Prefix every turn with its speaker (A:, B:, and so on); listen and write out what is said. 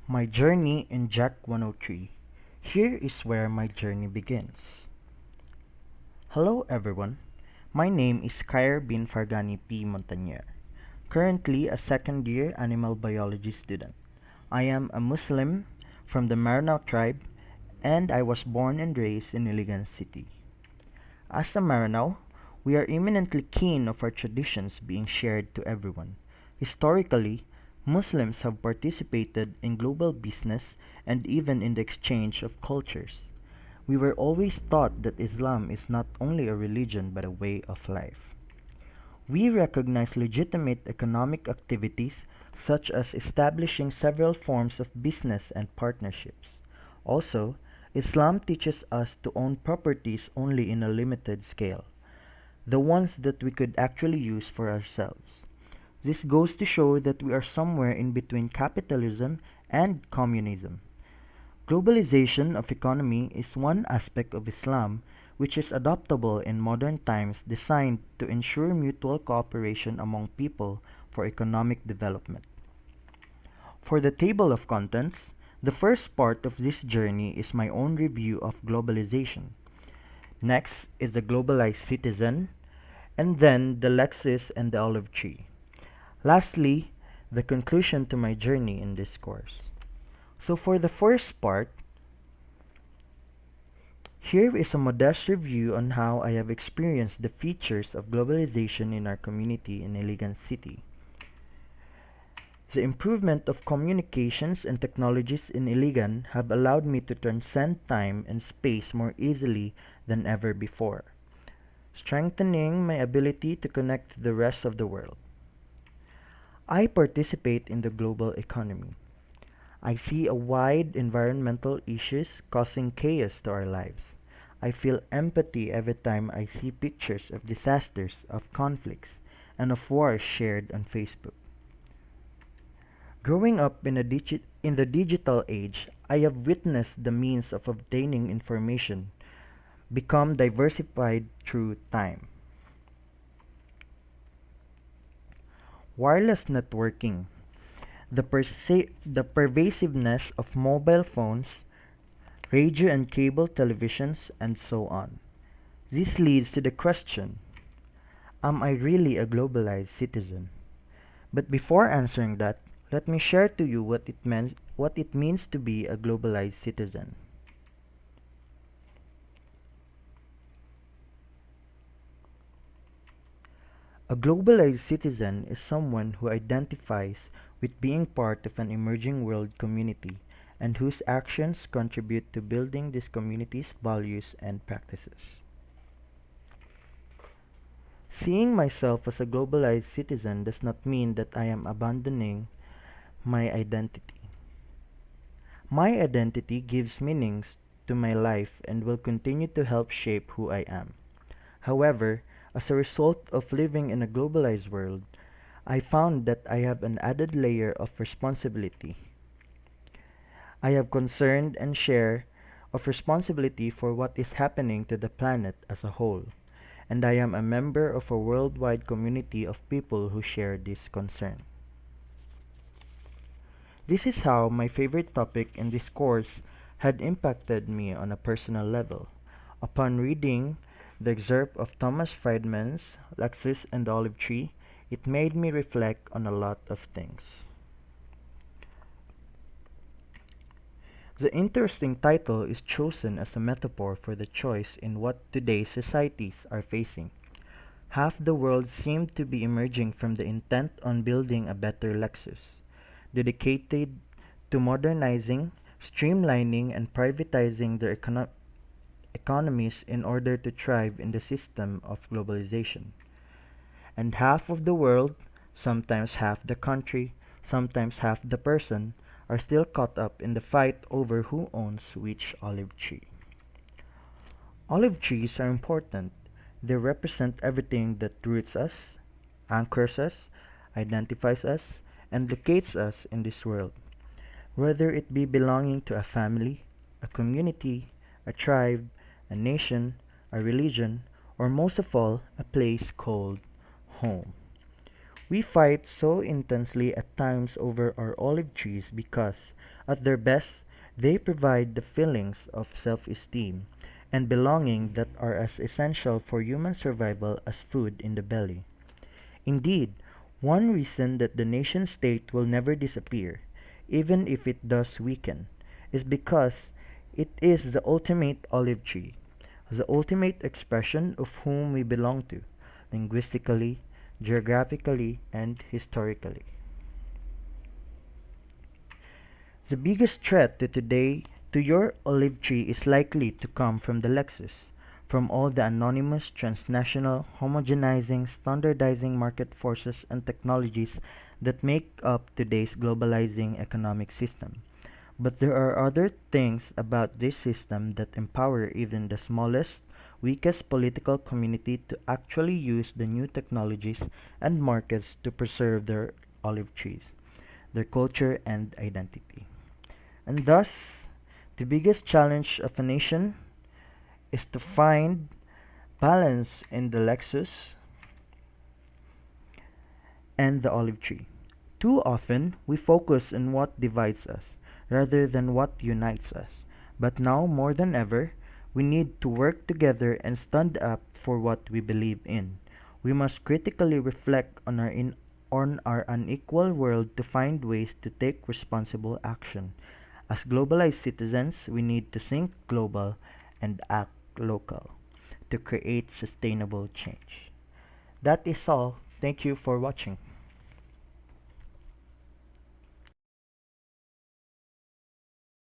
A: My journey in GEC103. Here is where my journey begins. Hello everyone. My name is Khair bin Fargani P. Montagnier, currently a second year animal biology student. I am a Muslim from the Maranao tribe and I was born and raised in Iligan City. As a Maranao, we are eminently keen of our traditions being shared to everyone. Historically, Muslims have participated in global business and even in the exchange of cultures. We were always taught that Islam is not only a religion but a way of life. We recognize legitimate economic activities such as establishing several forms of business and partnerships. Also, Islam teaches us to own properties only in a limited scale, the ones that we could actually use for ourselves. This goes to show that we are somewhere in between capitalism and communism. Globalization of economy is one aspect of Islam which is adoptable in modern times, designed to ensure mutual cooperation among people for economic development. For the table of contents, the first part of this journey is my own review of globalization. Next is the globalized citizen, and then the Lexus and the olive tree. Lastly, the conclusion to my journey in this course. So for the first part, here is a modest review on how I have experienced the features of globalization in our community in Iligan City. The improvement of communications and technologies in Iligan have allowed me to transcend time and space more easily than ever before, strengthening my ability to connect to the rest of the world. I participate in the global economy. I see a wide environmental issues causing chaos to our lives. I feel empathy every time I see pictures of disasters, of conflicts, and of wars shared on Facebook. Growing up in the digital age, I have witnessed the means of obtaining information become diversified through time. Wireless networking, the pervasiveness of mobile phones, radio and cable televisions, and so on. This leads to the question, am I really a globalized citizen? But before answering that, let me share to you what it means to be a globalized citizen. A globalized citizen is someone who identifies with being part of an emerging world community and whose actions contribute to building this community's values and practices. Seeing myself as a globalized citizen does not mean that I am abandoning my identity. My identity gives meanings to my life and will continue to help shape who I am. However, as a result of living in a globalized world, I found that I have an added layer of responsibility. I have concern and share of responsibility for what is happening to the planet as a whole, and I am a member of a worldwide community of people who share this concern. This is how my favorite topic in this course had impacted me on a personal level. Upon reading the excerpt of Thomas Friedman's Lexus and the Olive Tree, it made me reflect on a lot of things. The interesting title is chosen as a metaphor for the choice in what today's societies are facing. Half the world seemed to be emerging from the intent on building a better Lexus, dedicated to modernizing, streamlining, and privatizing their economies in order to thrive in the system of globalization. And half of the world, sometimes half the country, sometimes half the person, are still caught up in the fight over who owns which olive tree. Olive trees are important. They represent everything that roots us, anchors us, identifies us, and locates us in this world, whether it be belonging to a family, a community, a tribe, a nation, a religion, or most of all, a place called home. We fight so intensely at times over our olive trees because, at their best, they provide the feelings of self esteem and belonging that are as essential for human survival as food in the belly. Indeed, one reason that the nation state will never disappear, even if it does weaken, is because it is the ultimate olive tree, the ultimate expression of whom we belong to, linguistically, geographically, and historically. The biggest threat to today to your olive tree is likely to come from the Lexus, from all the anonymous, transnational, homogenizing, standardizing market forces and technologies that make up today's globalizing economic system. But there are other things about this system that empower even the smallest, weakest political community to actually use the new technologies and markets to preserve their olive trees, their culture and identity. And thus, the biggest challenge of a nation is to find balance in the Lexus and the olive tree. Too often, we focus on what divides us rather than what unites us. But now more than ever, we need to work together and stand up for what we believe in. We must critically reflect on on our unequal world to find ways to take responsible action. As globalized citizens, we need to think global and act local to create sustainable change. That is all. Thank you for watching.